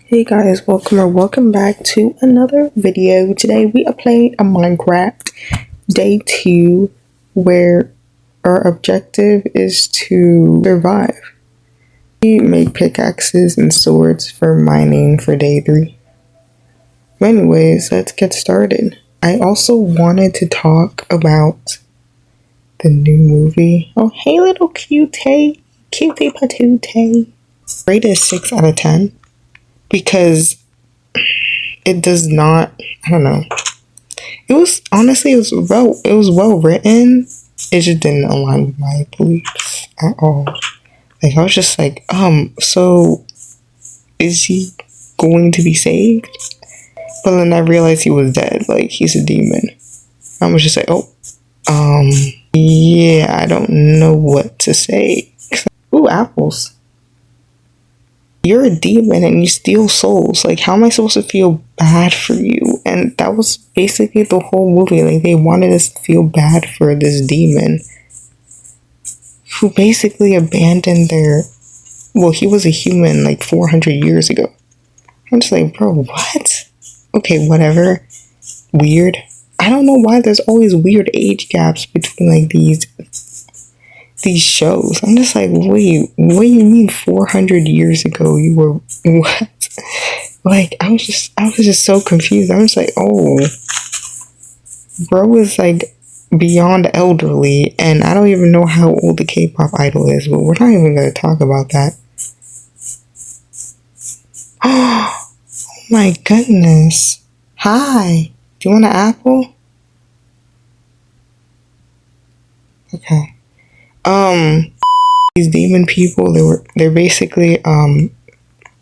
Hey guys, welcome back to another video. Today we are playing a Minecraft day 2 where our objective is to survive. We make pickaxes and swords for mining for day 3. But anyways, let's get started. I also wanted to talk about the new movie. Oh, hey little cutie patootie. Rate is 6 out of 10. Because it does not, I don't know. It was well written. It just didn't align with my beliefs at all. Like I was just like, so is he going to be saved? But then I realized he was dead. Like he's a demon. I was just like, yeah, I don't know what to say. Ooh, apples. You're a demon and you steal souls. Like, how am I supposed to feel bad for you? And that was basically the whole movie. Like, they wanted us to feel bad for this demon who basically abandoned he was a human like 400 years ago. I'm just like, bro, what? Okay, whatever. Weird. I don't know why there's always weird age gaps between like these shows. I'm just like, wait, what do you mean 400 years ago you were what? Like I was just so confused. I was like, oh, bro is like beyond elderly, and I don't even know how old the K-pop idol is, but we're not even gonna talk about that. Oh my goodness. Hi. Do you want an apple? Okay. These demon people, they're basically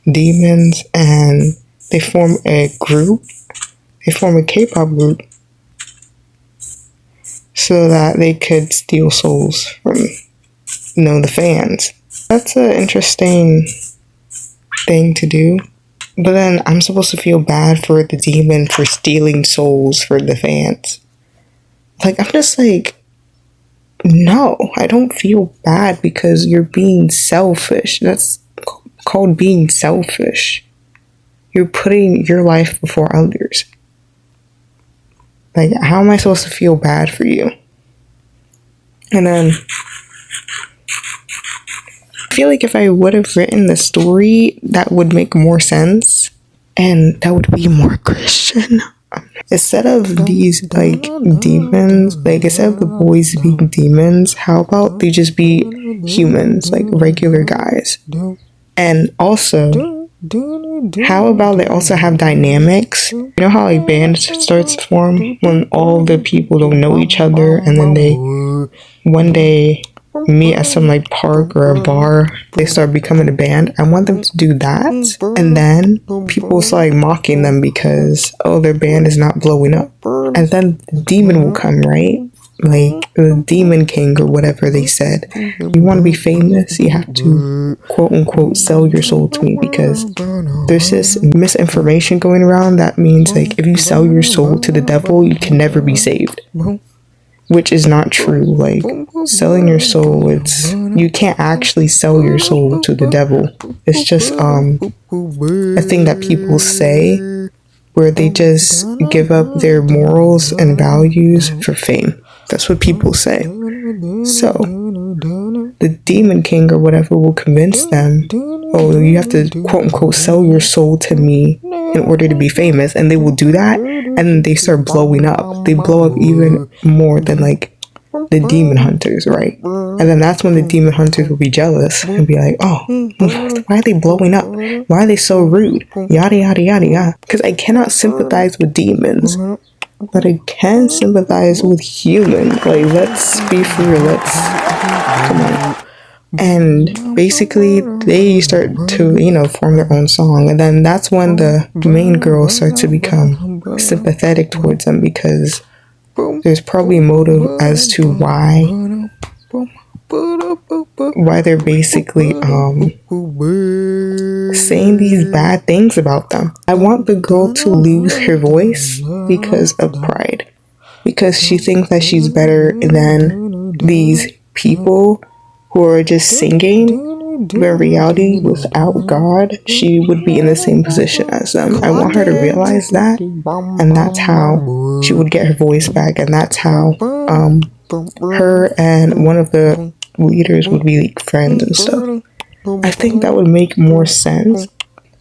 demons, and they form a group. They form a K-pop group so that they could steal souls from the fans. That's an interesting thing to do. But then I'm supposed to feel bad for the demon for stealing souls for the fans. Like I'm just like, no, I don't feel bad because you're being selfish. That's called being selfish. You're putting your life before others. Like, how am I supposed to feel bad for you? And then I feel like if I would have written the story, that would make more sense. And that would be more Christian. Instead of these like demons, like instead of the boys being demons, how about they just be humans, like regular guys? And also, how about they also have dynamics? You know how like bands starts to form when all the people don't know each other, and then they one day meet at some like park or a bar, they start becoming a band. I want them to do that, and then people start like mocking them because their band is not blowing up, and then the demon will come, right? Like the demon king or whatever they said. You want to be famous, you have to quote unquote sell your soul to me, because there's this misinformation going around that means like if you sell your soul to the devil, you can never be saved. Which is not true. Like selling your soul, you can't actually sell your soul to the devil. It's just a thing that people say where they just give up their morals and values for fame. That's what people say. So the demon king or whatever will convince them, oh, you have to quote unquote sell your soul to me in order to be famous, and they will do that, and then they start blowing up. They blow up even more than like the demon hunters, right? And then that's when the demon hunters will be jealous and be like, oh, why are they blowing up? Why are they so rude? Yada yada yada yada. Because I cannot sympathize with demons, but I can sympathize with humans. Like, let's be for real. Come on. And basically they start to form their own song, and then that's when the main girl starts to become sympathetic towards them, because there's probably a motive as to why they're basically saying these bad things about them. I want the girl to lose her voice because of pride, because she thinks that she's better than these people who are just singing But in reality, without God, she would be in the same position as them. I want her to realize that, and that's how she would get her voice back, and that's how her and one of the leaders would be like friends and stuff. I think that would make more sense.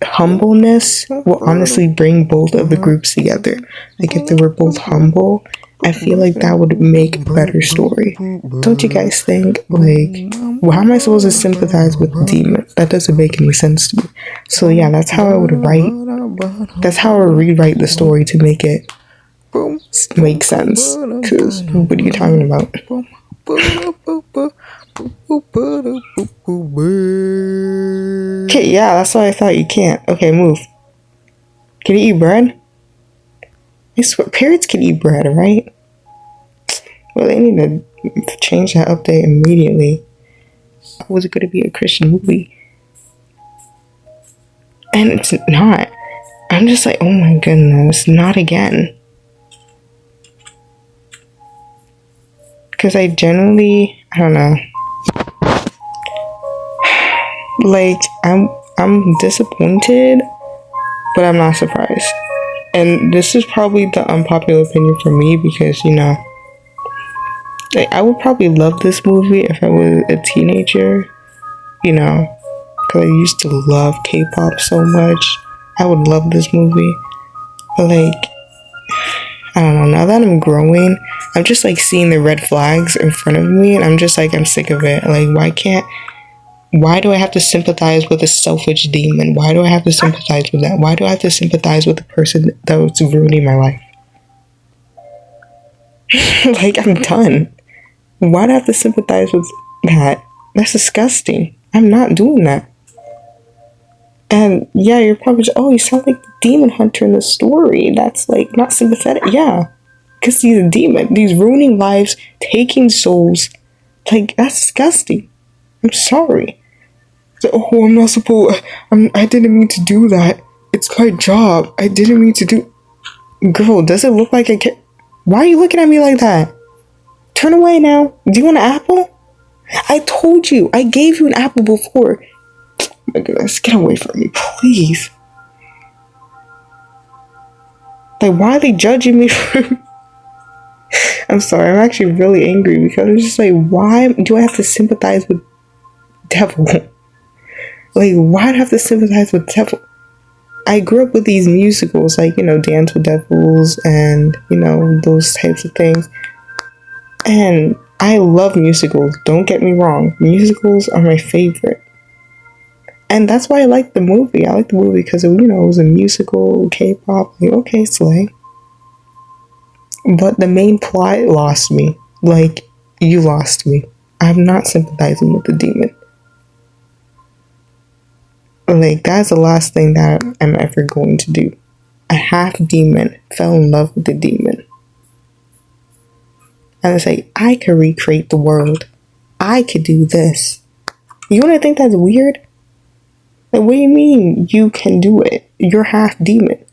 Humbleness will honestly bring both of the groups together. Like if they were both humble, I feel like that would make a better story. Don't you guys think? Like, why am I supposed to sympathize with the demon? That doesn't make any sense to me. So yeah, that's how I would write. That's how I would rewrite the story to make it make sense. Because what are you talking about? Okay, yeah, that's why I thought you can't. Okay, move. Can you eat bread? I swear, parrots can eat bread, right? Well, they need to change that update immediately. Was it going to be a Christian movie? And it's not. I'm just like, oh my goodness, not again. Because I generally, I don't know. Like, I'm disappointed, but I'm not surprised. And this is probably the unpopular opinion for me because, you know, like, I would probably love this movie if I was a teenager, you know, because I used to love K-pop so much. I would love this movie. But, like, I don't know, now that I'm growing, I'm just, like, seeing the red flags in front of me, and I'm just, like, I'm sick of it. Like, why do I have to sympathize with a selfish demon? Why do I have to sympathize with that? Why do I have to sympathize with the person that was ruining my life? Like, I'm done. Why do I have to sympathize with that? That's disgusting. I'm not doing that. And yeah, you're probably just, oh, you sound like the demon hunter in the story. That's like not sympathetic. Yeah, because he's a demon. He's ruining lives, taking souls. Like, that's disgusting. I'm sorry. So, oh, I'm not supposed. I didn't mean to do that. It's my job. I didn't mean to do. Girl, does it look like I can? Why are you looking at me like that? Turn away now. Do you want an apple? I told you. I gave you an apple before. Oh my goodness, get away from me, please. Like, why are they judging me for... I'm sorry, I'm actually really angry because I'm just like, why do I have to sympathize with devil? Like, why do I have to sympathize with devil? I grew up with these musicals, like, you know, Dance with Devils and, you know, those types of things. And I love musicals, don't get me wrong. Musicals are my favorite. And that's why I like the movie. I like the movie because, you know, it was a musical, K-pop. Like, okay, slay. But the main plot lost me. Like, you lost me. I'm not sympathizing with the demon. Like, that's the last thing that I'm ever going to do. A half demon fell in love with the demon. And it's like, I could recreate the world. I could do this. You want to think that's weird? Like, what do you mean you can do it? You're half demon.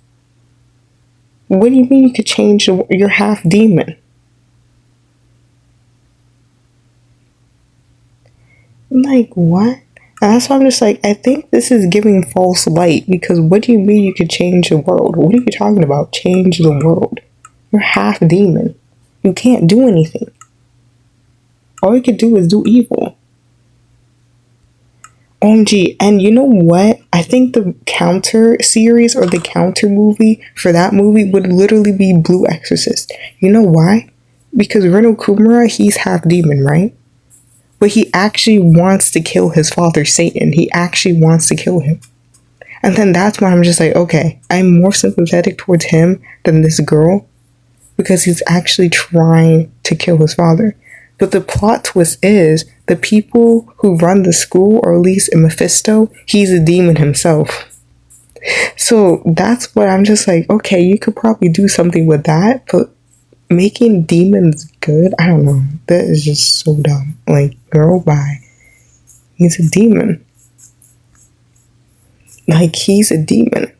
What do you mean you could change you're half demon? I'm like, what? And that's why I'm just like, I think this is giving false light because what do you mean you could change the world? What are you talking about? Change the world. You're half demon. You can't do anything. All you could do is do evil. OMG, and you know what? I think the counter series or the counter movie for that movie would literally be Blue Exorcist. You know why? Because Reno Kumara, he's half demon, right? But he actually wants to kill his father, Satan. He actually wants to kill him. And then that's why I'm just like, okay, I'm more sympathetic towards him than this girl because he's actually trying to kill his father. But the plot twist is the people who run the school, or at least in Mephisto, he's a demon himself. So that's what I'm just like, okay, you could probably do something with that, but making demons good, I don't know. That is just so dumb. Like, girl, bye. He's a demon. Like, he's a demon.